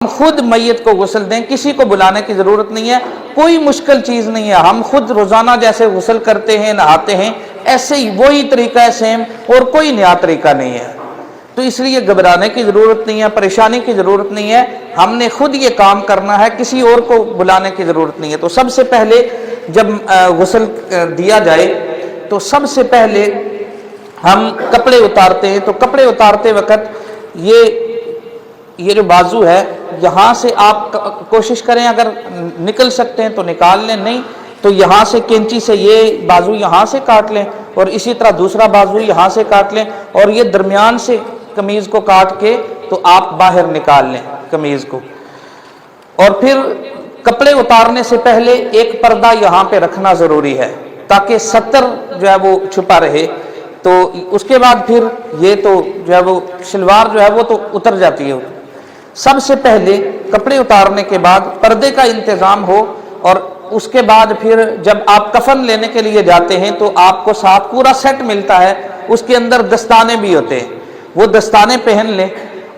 خود میت کو غسل دیں، کسی کو بلانے کی ضرورت نہیں ہے، کوئی مشکل چیز نہیں ہے، ہم خود روزانہ جیسے غسل کرتے ہیں نہاتے ہیں ایسے ہی وہی طریقہ ہے سیم، اور کوئی نیا طریقہ نہیں ہے۔ تو اس لیے گھبرانے کی ضرورت نہیں ہے، پریشانی کی ضرورت نہیں ہے، ہم نے خود یہ کام کرنا ہے، کسی اور کو بلانے کی ضرورت نہیں ہے۔ تو سب سے پہلے جب غسل دیا جائے تو سب سے پہلے ہم کپڑے اتارتے ہیں، تو کپڑے اتارتے وقت یہ جو بازو ہے یہاں سے آپ کوشش کریں اگر نکل سکتے ہیں تو نکال لیں، نہیں تو یہاں سے کینچی سے یہ بازو یہاں سے کاٹ لیں، اور اسی طرح دوسرا بازو یہاں سے کاٹ لیں، اور یہ درمیان سے قمیض کو کاٹ کے تو آپ باہر نکال لیں قمیض کو۔ اور پھر کپڑے اتارنے سے پہلے ایک پردہ یہاں پہ رکھنا ضروری ہے تاکہ ستر جو ہے وہ چھپا رہے۔ تو اس کے بعد پھر یہ تو جو ہے وہ شلوار جو ہے وہ تو اتر جاتی ہے۔ سب سے پہلے کپڑے اتارنے کے بعد پردے کا انتظام ہو، اور اس کے بعد پھر جب آپ کفن لینے کے لیے جاتے ہیں تو آپ کو ساتھ پورا سیٹ ملتا ہے، اس کے اندر دستانے بھی ہوتے ہیں، وہ دستانے پہن لیں،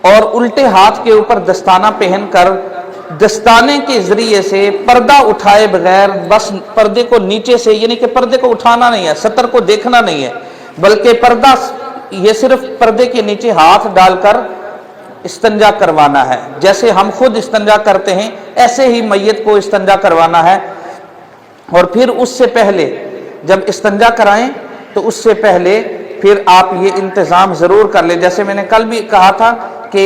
اور الٹے ہاتھ کے اوپر دستانہ پہن کر دستانے کے ذریعے سے پردہ اٹھائے بغیر بس پردے کو نیچے سے، یعنی کہ پردے کو اٹھانا نہیں ہے، ستر کو دیکھنا نہیں ہے، بلکہ پردہ یہ صرف پردے کے نیچے ہاتھ ڈال کر استنجا کروانا ہے۔ جیسے ہم خود استنجا کرتے ہیں ایسے ہی میت کو استنجا کروانا ہے۔ اور پھر اس سے پہلے جب استنجا کرائیں تو اس سے پہلے پھر آپ یہ انتظام ضرور کر لیں، جیسے میں نے کل بھی کہا تھا کہ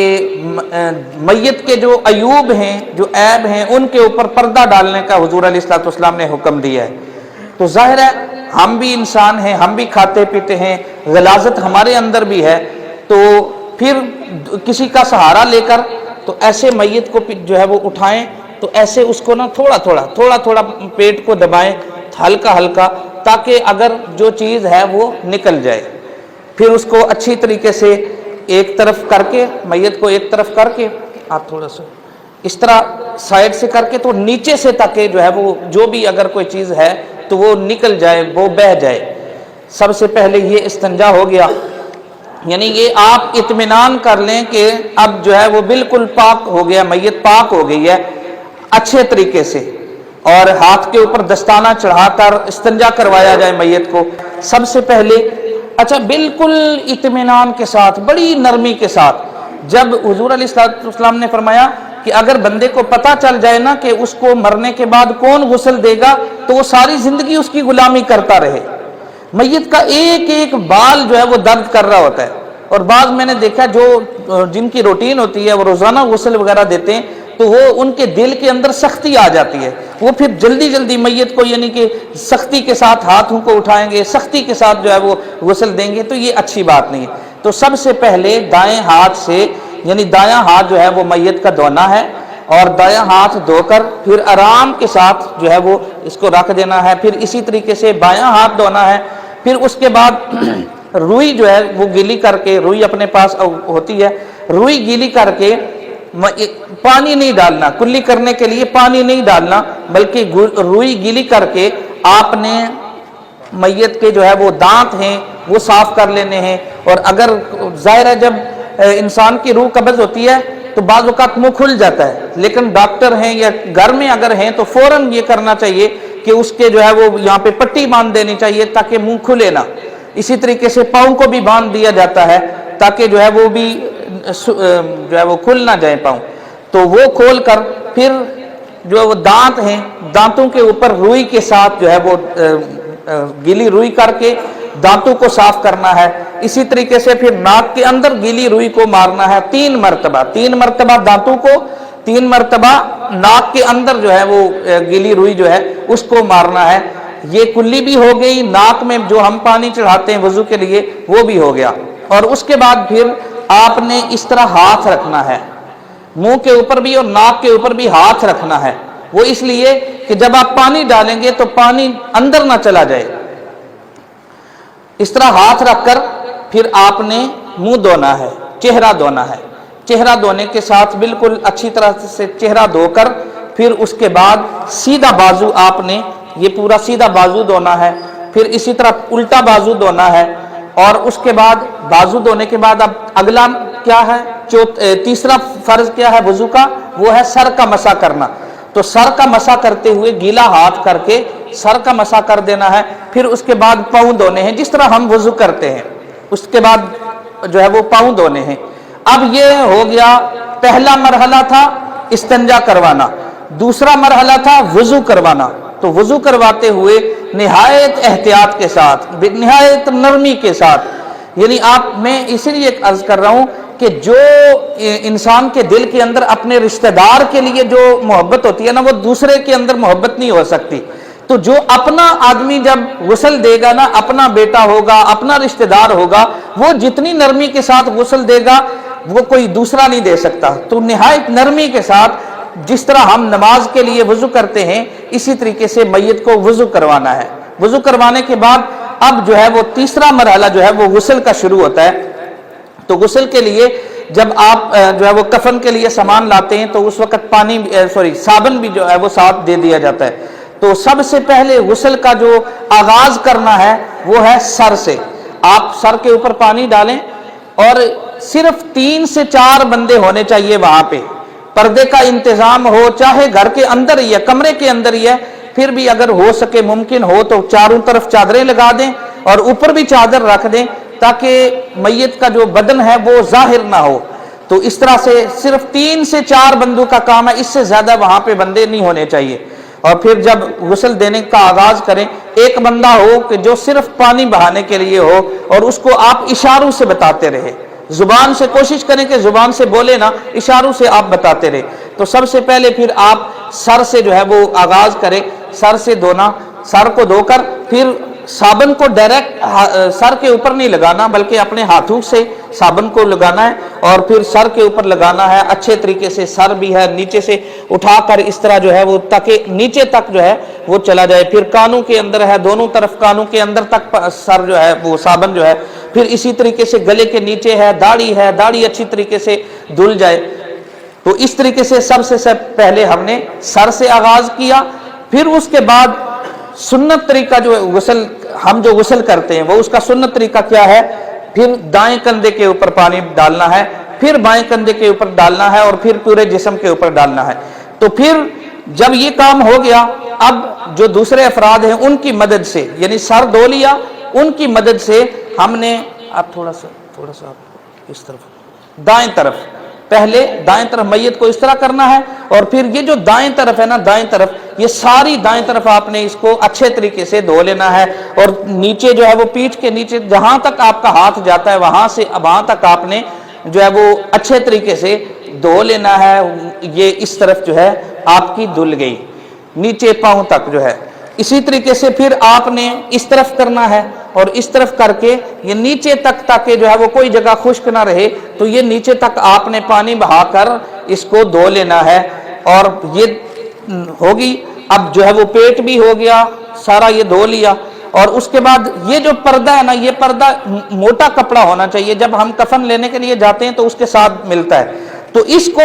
میت کے جو عیوب ہیں، جو عیب ہیں، ان کے اوپر پردہ ڈالنے کا حضور علیہ الصلوۃ والسلام نے حکم دیا ہے۔ تو ظاہر ہے ہم بھی انسان ہیں، ہم بھی کھاتے پیتے ہیں، غلاظت ہمارے اندر بھی ہے، تو پھر کسی کا سہارا لے کر تو ایسے میت کو جو ہے وہ اٹھائیں، تو ایسے اس کو نا تھوڑا تھوڑا پیٹ کو دبائیں ہلکا ہلکا، تاکہ اگر جو چیز ہے وہ نکل جائے۔ پھر اس کو اچھی طریقے سے ایک طرف کر کے، میت کو ایک طرف کر کے آپ تھوڑا سا اس طرح سائڈ سے کر کے تو نیچے سے تاکہ جو ہے وہ جو بھی اگر کوئی چیز ہے تو وہ نکل جائے، وہ بہہ جائے۔ سب سے پہلے یہ استنجا ہو گیا، یعنی یہ آپ اطمینان کر لیں کہ اب جو ہے وہ بالکل پاک ہو گیا، میت پاک ہو گئی ہے اچھے طریقے سے، اور ہاتھ کے اوپر دستانہ چڑھا کر استنجا کروایا جائے میت کو۔ سب سے پہلے اچھا بالکل اطمینان کے ساتھ، بڑی نرمی کے ساتھ، جب حضور علیہ السلام نے فرمایا کہ اگر بندے کو پتہ چل جائے نا کہ اس کو مرنے کے بعد کون غسل دے گا تو وہ ساری زندگی اس کی غلامی کرتا رہے۔ میت کا ایک ایک بال جو ہے وہ درد کر رہا ہوتا ہے، اور بعض میں نے دیکھا جن کی روٹین ہوتی ہے وہ روزانہ غسل وغیرہ دیتے ہیں تو وہ ان کے دل کے اندر سختی آ جاتی ہے، وہ پھر جلدی میت کو یعنی کہ سختی کے ساتھ ہاتھوں کو اٹھائیں گے، سختی کے ساتھ جو ہے وہ غسل دیں گے، تو یہ اچھی بات نہیں ہے۔ تو سب سے پہلے دائیں ہاتھ سے، یعنی دایاں ہاتھ جو ہے وہ میت کا دھونا ہے، اور دایاں ہاتھ دھو کر پھر آرام کے ساتھ جو ہے وہ اس کو رکھ دینا ہے۔ پھر اسی طریقے سے بایاں ہاتھ دھونا ہے۔ پھر اس کے بعد روئی جو ہے وہ گیلی کر کے، روئی اپنے پاس ہوتی ہے، روئی گیلی کر کے پانی نہیں ڈالنا، کلی کرنے کے لیے پانی نہیں ڈالنا، بلکہ روئی گیلی کر کے آپ نے میت کے جو ہے وہ دانت ہیں وہ صاف کر لینے ہیں۔ اور اگر ظاہر ہے جب انسان کی روح قبض ہوتی ہے تو بعض اوقات منہ کھل جاتا ہے، لیکن ڈاکٹر ہیں یا گھر میں اگر ہیں تو فوراً یہ کرنا چاہیے کہ اس کے جو ہے وہ یہاں پہ پٹی باندھ دینی چاہیے تاکہ منہ کھلے نہ۔ اسی طریقے سے پاؤں کو بھی باندھ دیا جاتا ہے تاکہ جو ہے وہ بھی جو ہے وہ کھل نہ جائے پاؤں، تو وہ کھول کر پھر جو وہ دانت ہیں، دانتوں کے اوپر روئی کے ساتھ جو ہے وہ گیلی روئی کر کے دانتوں کو صاف کرنا ہے۔ اسی طریقے سے پھر ناک کے اندر گیلی روئی کو مارنا ہے 3 مرتبہ دانتوں کو، 3 مرتبہ ناک کے اندر جو ہے وہ گیلی روئی جو ہے اس کو مارنا ہے۔ یہ کلی بھی ہو گئی، ناک میں جو ہم پانی چڑھاتے ہیں وضو کے لیے وہ بھی ہو گیا۔ اور اس کے بعد پھر آپ نے اس طرح ہاتھ رکھنا ہے، منہ کے اوپر بھی اور ناک کے اوپر بھی ہاتھ رکھنا ہے، وہ اس لیے کہ جب آپ پانی ڈالیں گے تو پانی اندر نہ چلا جائے۔ اس طرح ہاتھ رکھ کر پھر آپ نے منہ دھونا ہے، چہرہ دھونا ہے۔ چہرہ دھونے کے ساتھ بالکل اچھی طرح سے چہرہ دھو کر پھر اس کے بعد سیدھا بازو آپ نے یہ پورا سیدھا بازو دھونا ہے، پھر اسی طرح الٹا بازو دھونا ہے، اور اس کے بعد بازو دھونے کے بعد اب اگلا کیا ہے، تیسرا فرض کیا ہے وضو کا، وہ ہے سر کا مسح کرنا. تو سر کا مسح کرتے ہوئے گیلا ہاتھ کر کے سر کا مسح کر دینا ہے. پھر اس کے بعد پاؤں دھونے ہیں جس طرح ہم وضو کرتے ہیں, اس کے بعد جو ہے وہ پاؤں دھونے ہیں. اب یہ ہو گیا پہلا مرحلہ تھا استنجا کروانا, دوسرا مرحلہ تھا وضو کروانا. تو وضو کرواتے ہوئے نہایت احتیاط کے ساتھ, نہایت نرمی کے ساتھ, یعنی میں اسی لیے عرض کر رہا ہوں کہ جو انسان کے دل کے اندر اپنے رشتہ دار کے لیے جو محبت ہوتی ہے نا, وہ دوسرے کے اندر محبت نہیں ہو سکتی. تو جو اپنا آدمی جب غسل دے گا نا, اپنا بیٹا ہوگا, اپنا رشتہ دار ہوگا, وہ جتنی نرمی کے ساتھ غسل دے گا وہ کوئی دوسرا نہیں دے سکتا. تو نہایت نرمی کے ساتھ جس طرح ہم نماز کے لیے وضو کرتے ہیں, اسی طریقے سے میت کو وضو کروانا ہے. وضو کروانے کے بعد اب جو ہے وہ تیسرا مرحلہ جو ہے وہ غسل کا شروع ہوتا ہے. تو غسل کے لیے جب آپ جو ہے وہ کفن کے لیے سامان لاتے ہیں تو اس وقت صابن بھی جو ہے وہ ساتھ دے دیا جاتا ہے. تو سب سے پہلے غسل کا جو آغاز کرنا ہے وہ ہے سر سے. آپ سر کے اوپر پانی ڈالیں اور صرف 3 سے 4 بندے ہونے چاہیے وہاں پہ. پردے کا انتظام ہو, چاہے گھر کے اندر ہی ہے, کمرے کے اندر ہی ہے, پھر بھی اگر ہو سکے ممکن ہو تو چاروں طرف چادریں لگا دیں اور اوپر بھی چادر رکھ دیں تاکہ میت کا جو بدن ہے وہ ظاہر نہ ہو. تو اس طرح سے صرف 3 سے 4 بندوں کا کام ہے, اس سے زیادہ وہاں پہ بندے نہیں ہونے چاہیے. اور پھر جب غسل دینے کا آغاز کریں, ایک بندہ ہو کہ جو صرف پانی بہانے کے لیے ہو اور اس کو آپ اشاروں سے بتاتے رہے. زبان سے کوشش کریں کہ زبان سے بولے نا, اشاروں سے آپ بتاتے رہے. تو سب سے پہلے پھر آپ سر سے جو ہے وہ آغاز کریں, سر سے دھونا. سر کو دھو کر پھر صابن کو ڈائریکٹ سر کے اوپر نہیں لگانا بلکہ اپنے ہاتھوں سے صابن کو لگانا ہے اور پھر سر کے اوپر لگانا ہے اچھے طریقے سے. سر بھی ہے نیچے سے اٹھا کر اس طرح جو ہے وہ تاکہ نیچے تک جو ہے وہ چلا جائے. پھر کانوں کے اندر ہے, دونوں طرف کانوں کے اندر تک سر جو ہے وہ صابن جو ہے. پھر اسی طریقے سے گلے کے نیچے ہے, داڑھی اچھی طریقے سے دھل جائے. تو اس طریقے سے سب سے پہلے ہم نے سر سے آغاز کیا. پھر اس کے بعد سنت طریقہ جو غسل ہم جو غسل کرتے ہیں وہ اس کا سنت طریقہ کیا ہے, پھر دائیں کندھے کے اوپر پانی ڈالنا ہے, پھر بائیں کندھے کے اوپر ڈالنا ہے اور پھر پورے جسم کے اوپر ڈالنا ہے. تو پھر جب یہ کام ہو گیا, اب جو دوسرے افراد ہیں ان کی مدد سے, یعنی سر دھو لیا, ان کی مدد سے ہم نے اب تھوڑا سا اس طرف دائیں طرف, پہلے دائیں طرف میت کو اس طرح کرنا ہے اور پھر یہ جو دائیں طرف ہے نا, دائیں طرف یہ ساری دائیں طرف آپ نے اس کو اچھے طریقے سے دھو لینا ہے. اور نیچے جو ہے وہ پیٹھ کے نیچے جہاں تک آپ کا ہاتھ جاتا ہے وہاں تک آپ نے جو ہے وہ اچھے طریقے سے دھو لینا ہے. یہ اس طرف جو ہے آپ کی دھل گئی, نیچے پاؤں تک جو ہے. اسی طریقے سے پھر آپ نے اس طرف کرنا ہے اور اس طرف کر کے یہ نیچے تک تاکہ جو ہے وہ کوئی جگہ خشک نہ رہے, تو یہ نیچے تک آپ نے پانی بہا کر اس کو دھو لینا ہے. اور یہ ہوگی, اب جو ہے وہ پیٹ بھی ہو گیا سارا, یہ دھو لیا. اور اس کے بعد یہ جو پردہ ہے نا, یہ پردہ موٹا کپڑا ہونا چاہیے. جب ہم کفن لینے کے لیے جاتے ہیں تو اس کے ساتھ ملتا ہے, تو اس کو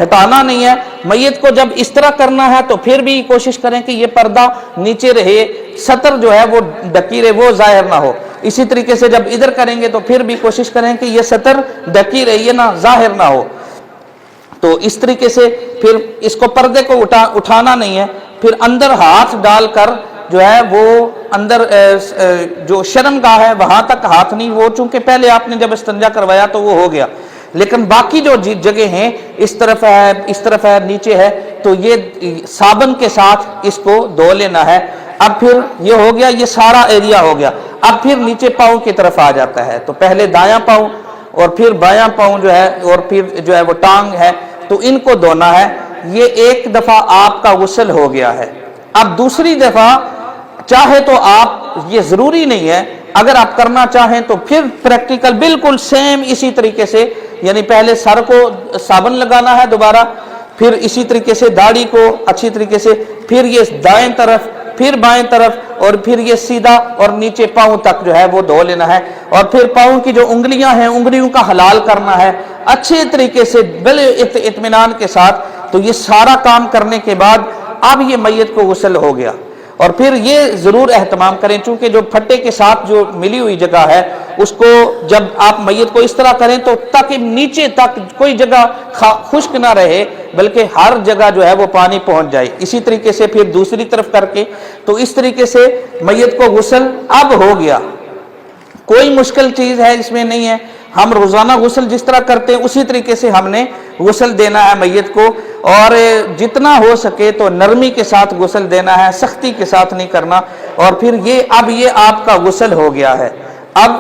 ہٹانا نہیں ہے. میت کو جب اس طرح کرنا ہے تو پھر بھی کوشش کریں کہ یہ پردہ نیچے رہے, سطر جو ہے وہ ڈھکی رہے, وہ ظاہر نہ ہو. اسی طریقے سے جب ادھر کریں گے تو پھر بھی کوشش کریں کہ یہ سطر ڈھکی رہے, یہ نہ ظاہر نہ ہو. تو اس طریقے سے پھر اس کو پردے کو اٹھانا نہیں ہے. پھر اندر ہاتھ ڈال کر جو ہے وہ اندر جو شرمگاہ ہے وہاں تک ہاتھ نہیں, وہ چونکہ پہلے آپ نے جب استنجا کروایا تو وہ ہو گیا, لیکن باقی جو جگہ ہیں اس طرف ہے, نیچے ہے, تو یہ صابن کے ساتھ اس کو دھو لینا ہے. اب پھر یہ ہو گیا, یہ سارا ایریا ہو گیا. اب پھر نیچے پاؤں کی طرف آ جاتا ہے. تو پہلے دایاں پاؤں اور پھر بایاں پاؤں جو ہے اور پھر جو ہے وہ ٹانگ ہے, تو ان کو دھونا ہے. یہ ایک دفعہ آپ کا غسل ہو گیا ہے. اب دوسری دفعہ چاہے تو آپ, یہ ضروری نہیں ہے, اگر آپ کرنا چاہیں تو پھر پریکٹیکل بالکل سیم اسی طریقے سے, یعنی پہلے سر کو صابن لگانا ہے دوبارہ, پھر اسی طریقے سے داڑھی کو اچھی طریقے سے, پھر یہ دائیں طرف, پھر بائیں طرف, اور پھر یہ سیدھا اور نیچے پاؤں تک جو ہے وہ دھو لینا ہے. اور پھر پاؤں کی جو انگلیاں ہیں انگلیوں کا حلال کرنا ہے اچھے طریقے سے بڑے اطمینان کے ساتھ. تو یہ سارا کام کرنے کے بعد اب یہ میت کو غسل ہو گیا. اور پھر یہ ضرور اہتمام کریں, چونکہ جو پھٹے کے ساتھ جو ملی ہوئی جگہ ہے اس کو جب آپ میت کو اس طرح کریں تو تاکہ نیچے تک کوئی جگہ خشک نہ رہے بلکہ ہر جگہ جو ہے وہ پانی پہنچ جائے. اسی طریقے سے پھر دوسری طرف کر کے تو اس طریقے سے میت کو غسل اب ہو گیا. کوئی مشکل چیز ہے اس میں نہیں ہے. ہم روزانہ غسل جس طرح کرتے ہیں اسی طریقے سے ہم نے غسل دینا ہے میت کو, اور جتنا ہو سکے تو نرمی کے ساتھ غسل دینا ہے, سختی کے ساتھ نہیں کرنا. اور پھر اب یہ آپ کا غسل ہو گیا ہے. اب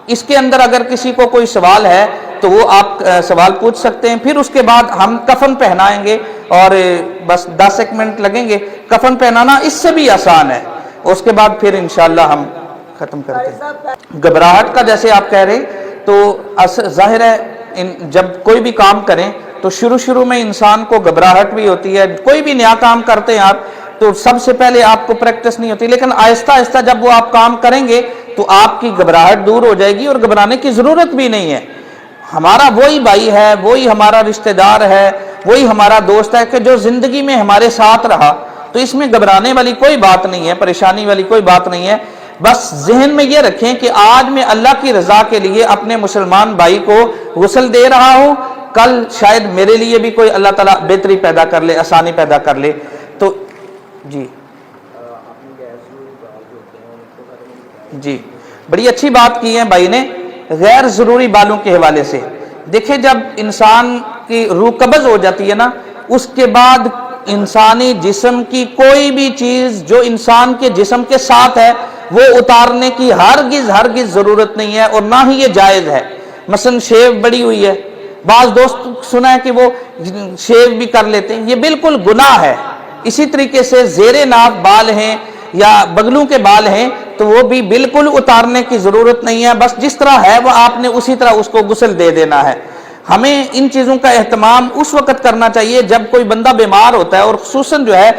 اس کے اندر اگر کسی کو کوئی سوال ہے تو وہ آپ سوال پوچھ سکتے ہیں. پھر اس کے بعد ہم کفن پہنائیں گے اور بس 10 منٹ لگیں گے. کفن پہنانا اس سے بھی آسان ہے. اس کے بعد پھر انشاءاللہ ہم ختم کرتے ہیں. گھبراہٹ کا جیسے آپ کہہ رہے ہیں تو ظاہر ہے جب کوئی بھی کام کریں تو شروع میں انسان کو گھبراہٹ بھی ہوتی ہے. کوئی بھی نیا کام کرتے ہیں آپ تو سب سے پہلے آپ کو پریکٹس نہیں ہوتی, لیکن آہستہ آہستہ جب وہ آپ کام کریں گے تو آپ کی گھبراہٹ دور ہو جائے گی اور گھبرانے کی ضرورت بھی نہیں ہے. ہمارا وہی بھائی ہے, وہی ہمارا رشتہ دار ہے, وہی ہمارا دوست ہے کہ جو زندگی میں ہمارے ساتھ رہا, تو اس میں گھبرانے والی کوئی بات نہیں ہے, پریشانی والی کوئی بات نہیں ہے. بس ذہن میں یہ رکھیں کہ آج میں اللہ کی رضا کے لیے اپنے مسلمان بھائی کو غسل دے رہا ہوں, کل شاید میرے لیے بھی کوئی اللہ تعالیٰ بہتری پیدا کر لے, آسانی پیدا کر لے. تو جی بڑی اچھی بات کی ہے بھائی نے غیر ضروری بالوں کے حوالے سے. دیکھیں جب انسان کی روح قبض ہو جاتی ہے نا, اس کے بعد انسانی جسم کی کوئی بھی چیز جو انسان کے جسم کے ساتھ ہے وہ اتارنے کی ہرگز ضرورت نہیں ہے, اور نہ ہی یہ جائز ہے. مثلا شیو بڑی ہوئی ہے, بعض دوست سنا ہے کہ وہ شیو بھی کر لیتے ہیں, یہ بالکل گناہ ہے. اسی طریقے سے زیر ناف بال ہیں یا بغلوں کے بال ہیں تو وہ بھی بالکل اتارنے کی ضرورت نہیں ہے. بس جس طرح ہے وہ آپ نے اسی طرح اس کو غسل دے دینا ہے. ہمیں ان چیزوں کا اہتمام اس وقت کرنا چاہیے جب کوئی بندہ بیمار ہوتا ہے, اور خصوصاً جو ہے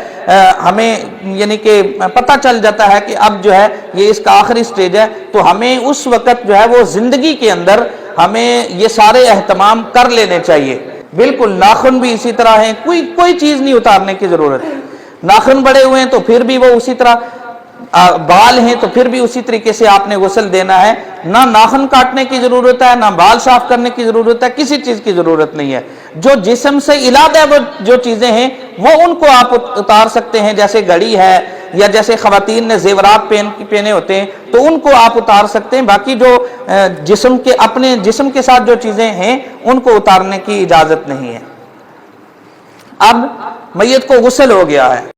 ہمیں یعنی کہ پتہ چل جاتا ہے کہ اب جو ہے یہ اس کا آخری سٹیج ہے, تو ہمیں اس وقت جو ہے وہ زندگی کے اندر ہمیں یہ سارے اہتمام کر لینے چاہیے. بالکل ناخن بھی اسی طرح ہیں, کوئی چیز نہیں اتارنے کی ضرورت. ناخن بڑے ہوئے ہیں تو پھر بھی وہ اسی طرح, بال ہیں تو پھر بھی اسی طریقے سے آپ نے غسل دینا ہے. نہ ناخن کاٹنے کی ضرورت ہے, نہ بال صاف کرنے کی ضرورت ہے, کسی چیز کی ضرورت نہیں ہے. جو جسم سے علیحدہ وہ جو چیزیں ہیں وہ ان کو آپ اتار سکتے ہیں, جیسے گھڑی ہے یا جیسے خواتین نے زیورات پہنے ہوتے ہیں تو ان کو آپ اتار سکتے ہیں. باقی جو جسم کے اپنے جسم کے ساتھ جو چیزیں ہیں ان کو اتارنے کی اجازت نہیں ہے. اب میت کو غسل ہو گیا ہے.